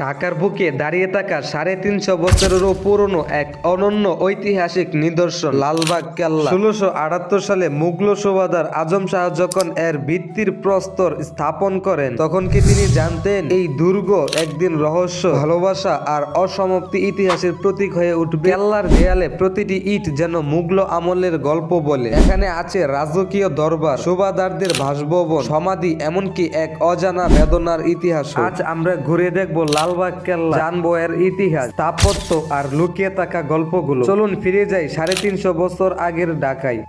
ঢাকার বুকে দাঁড়িয়ে থাকা ৩৫০ বছরেরও পুরনো এক অনন্য ঐতিহাসিক নিদর্শন লালবাগ কেল্লা। ১৬৭৮ সালে মুঘল সুবাদার আজম শাহ যখন এর ভিত্তির প্রস্তর স্থাপন করেন, তখন কি তিনি জানতেন এই দুর্গ একদিন রহস্য, ভালোবাসা আর অসমাপ্তি ইতিহাসের প্রতীক হয়ে উঠবে? কেল্লার দেয়ালে প্রতিটি ইট যেন মুঘল আমলের গল্প বলে। এখানে আছে রাজকীয় দরবার, সুবাদারদের বাসভবন, সমাধি, এমনকি এক অজানা বেদনার ইতিহাস। আজ আমরা ঘুরে দেখবো লালবাগ কেল্লা, জানবো এর ইতিহাস, স্থাপত্য আর লুকিয়ে থাকা গল্পগুলো। চলুন ফিরে যাই ৩৫০ বছর আগের ঢাকায়।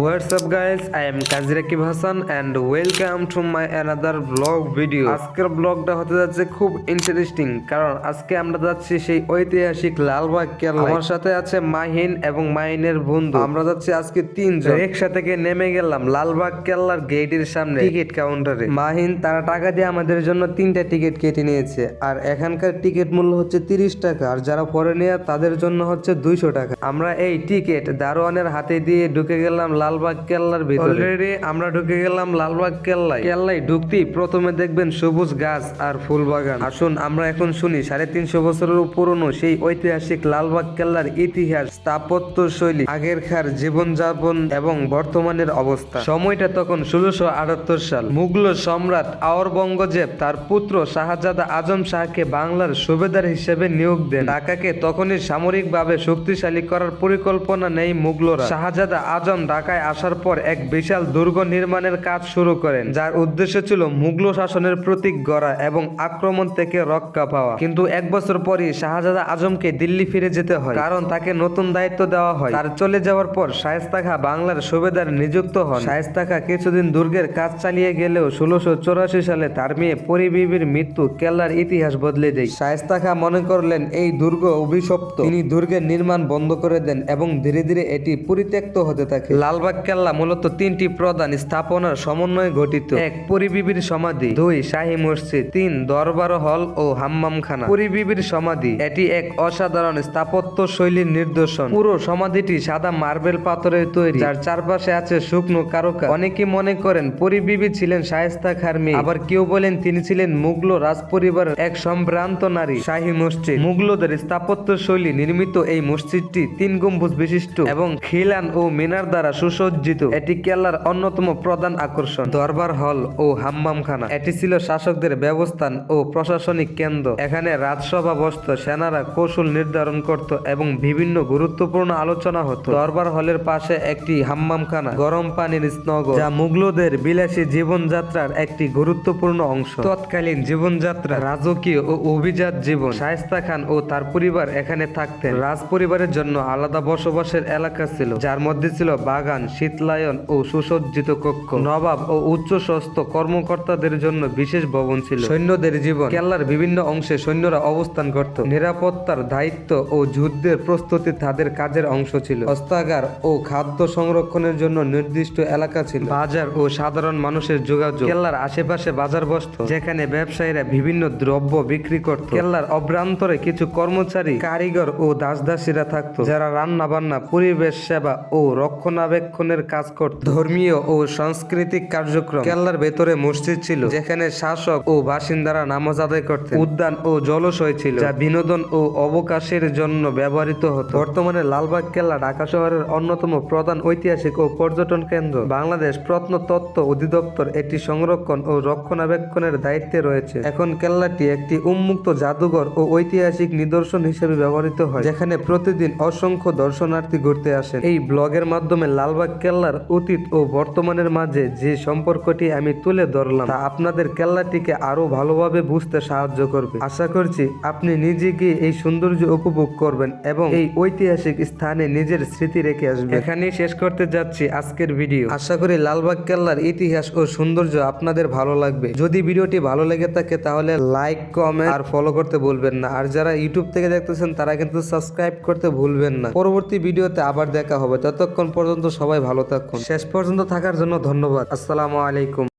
What's up guys, I am Kazi Rakib Hassan and welcome to my another vlog video. আজকের ব্লগটা হতে যাচ্ছে খুব ইন্টারেস্টিং, কারণ আজকে আমরা যাচ্ছি সেই ঐতিহাসিক লালবাগ কেল্লা। আমার সাথে আছে মাহিন এবং মাহিনের বন্ধু। আমরা যাচ্ছি আজকে তিনজন। রিকশা থেকে নেমে গেলাম লালবাগ কেল্লার গেটের সামনে টিকিট কাউন্টারে। মাহিন তারা টাকা দিয়ে আমাদের জন্য 3টা টিকিট কেটে নিয়েছে, আর এখানকার টিকিট মূল্য হচ্ছে 30 টাকা, আর যারা ফরেনিয়ার তাদের জন্য হচ্ছে 200 টাকা। আমরা এই টিকিট দারোয়ানের হাতে দিয়ে ঢুকে গেলাম লালবাগ কেল্লার ভিতরে। অলরেডি আমরা ঢুকে গেলাম লালবাগ কেল্লায়। কেল্লায় ঢুকতেই প্রথমে দেখবেন সবুজ গাছ আর ফুল বাগান। আসুন আমরা এখন শুনি ৩৫০ বছরেরও পুরনো সেই ঐতিহাসিক লালবাগ কেল্লার ইতিহাস, স্থাপত্য শৈলী, আগেরকার জীবনযাপন এবং বর্তমানের অবস্থা। সময়টা তখন ১৬৭৮ সাল। মুঘল সম্রাট আওরঙ্গজেব তার পুত্র শাহজাদা আজম শাহকে বাংলার সুবেদার হিসেবে নিয়োগ দেন। ঢাকাকে তখনই সামরিকভাবে শক্তিশালী করার পরিকল্পনা নেয় মুঘলরা। শাহজাদা আজম ঢাকায় আসার পর এক বিশাল দুর্গ নির্মাণের কাজ শুরু করেন, যার উদ্দেশ্য ছিল মুঘল শাসনের প্রতীক গড়া এবং আক্রমণ থেকে রক্ষা পাওয়া। কিন্তু 1 বছর পরই শাহজাদা আজমকে দিল্লি ফিরে যেতে হয়, কারণ তাকে নতুন দায়িত্ব দেওয়া হয়। তার চলে যাওয়ার পর শায়েস্তা খাঁ বাংলার সুবেদার নিযুক্ত হন। শায়েস্তা খাঁ কিছুদিন দুর্গের কাজ চালিয়ে গেলেও ১৬৮৪ সালে তার মেয়ে পরি বিবির মৃত্যু কেল্লার ইতিহাস বদলে দেয়। শায়েস্তা খাঁ মনে করলেন এই দুর্গ অভিশপ্ত। তিনি দুর্গের নির্মাণ বন্ধ করে দেন এবং ধীরে ধীরে এটি পরিত্যক্ত হতে থাকে। লালবাগ কেল্লা মূলত 3টি প্রধান স্থাপনার সমন্বয়ে গঠিত। 1. পরি বিবির সমাধি, 2. শাহী মসজিদ, 3. দরবার হল ও হাম্মামখানা। পরি বিবির সমাধি, এটি এক অসাধারণ স্থাপত্য শৈলীর নিদর্শন। পুরো সমাধিটি সাদা মার্বেল পাথরের তৈরি, যার চারপাশে আছে শুকনো কারুকাজ। অনেকে মনে করেন পরি বিবি ছিলেন শায়েস্তা খাঁর মেয়ে, আবার কেউ বলেন তিনি ছিলেন মুঘল রাজপরিবারের এক সম্ভ্রান্ত নারী। শাহী মসজিদ, মুঘলদের স্থাপত্য শৈলী নির্মিত এই মসজিদটি 3 গম্বুজ বিশিষ্ট এবং খিলান ও মিনার দ্বারা সুসজ্জিত। এটি কেল্লার অন্যতম প্রধান আকর্ষণ। দরবার হল ও হাম্মামখানা, এটি ছিল শাসকদের ব্যবস্থান ও প্রশাসনিক কেন্দ্র। এখানে রাজসভা বসত, সেনারা কৌশল নির্ধারণ করত এবং বিভিন্ন গুরুত্বপূর্ণ আলোচনা হতো। দরবার হলের পাশে একটি হাম্মামখানা, গরম পানির স্নানঘর, যা মুঘলদের বিলাসী জীবনযাত্রার একটি গুরুত্বপূর্ণ অংশ। তৎকালীন জীবনযাত্রা রাজকীয় ও অভিজাত জীবন। শায়েস্তা খান ও তার পরিবার এখানে থাকতেন। রাজ পরিবারের জন্য আলাদা বসবাসের এলাকা ছিল, যার মধ্যে ছিল বাগান, শীতলায়ন ও সুসজ্জিত কক্ষ। নবাব ও উচ্চস্ত কর্মকর্তাদের জন্য বিশেষ ভবন ছিল। সৈন্যদের জীবন, কেল্লার বিভিন্ন অংশে সৈন্যরা অবস্থান করত। নিরাপত্তার দায়িত্ব ও যুদ্ধের প্রস্তুতি তাদের কাজের অংশ ছিল। অস্ত্রাগার ও খাদ্য সংরক্ষণের জন্য নির্দিষ্ট এলাকা ছিল। বাজার ও সাধারণ মানুষের যোগাযোগ, কেল্লার আশেপাশে বাজার বসত, যেখানে ব্যবসায়ীরা বিভিন্ন দ্রব্য বিক্রি করত। কেল্লার অভ্যন্তরে কিছু কর্মচারী, কারিগর ও দাসদাসীরা থাকত, যারা রান্না বান্না, পরিবেশ সেবা ও রক্ষণাবেক্ষণের কাজ করত। ধর্মীয় ও সাংস্কৃতিক কার্যক্রম, কেল্লার ভেতরে মসজিদ ছিল, যেখানে শাসক ও বাসিন্দারা নামাজ আদায় করতেন। উদ্যান ও জলাশয় ছিল, যা বিনোদন ও অবকাশের জন্য ব্যবহৃত হতো। বর্তমানে লালবাগ কেল্লা ঢাকা শহরের অন্যতম প্রধান ঐতিহাসিক ও পর্যটন কেন্দ্র। বাংলাদেশ প্রত্নতত্ত্ব অধিদপ্তর এটি সংরক্ষণ ও রক্ষণাবেক্ষণের দায়িত্বে রয়েছে। এখন কেল্লাটি একটি উন্মুক্ত জাদুঘর ও ঐতিহাসিক নিদর্শন হিসেবে ব্যবহৃত হয়, যেখানে প্রতিদিন অসংখ্য দর্শনার্থী ঘুরতে আসেন। এই ব্লগের মাধ্যমে লালবাগ কেল্লার অতীত ও বর্তমানের মাঝে যে সম্পর্কটি আমি তুলে ধরলাম, তা আপনাদের কেল্লাটিকে আরো ভালোভাবে বুঝতে সাহায্য করবে। আশা করছি আপনি নিজে গিয়ে এই সৌন্দর্য উপভোগ করবেন এবং এই ঐতিহাসিক স্থানে নিজের স্মৃতি রেখে আসবেন। এখানেই শেষ করতে যাচ্ছি আজকের ভিডিও। আশা করি লালবাগ কেল্লার ইতিহাস ও সৌন্দর্য আপনাদের ভালো লাগবে। যদি ভিডিওটি ভালো লেগে থাকে তাহলে লাইক, কমেন্ট আর ফলো করতে ভুলবেন না। আর যারা ইউটিউব থেকে দেখতেছেন তারা কিন্তু সাবস্ক্রাইব করতে ভুলবেন না। পরবর্তী ভিডিওতে আবার দেখা হবে, ততক্ষণ পর্যন্ত সবাই ভালো থাকুন। শেষ পর্যন্ত থাকার জন্য ধন্যবাদ। আসসালামু আলাইকুম।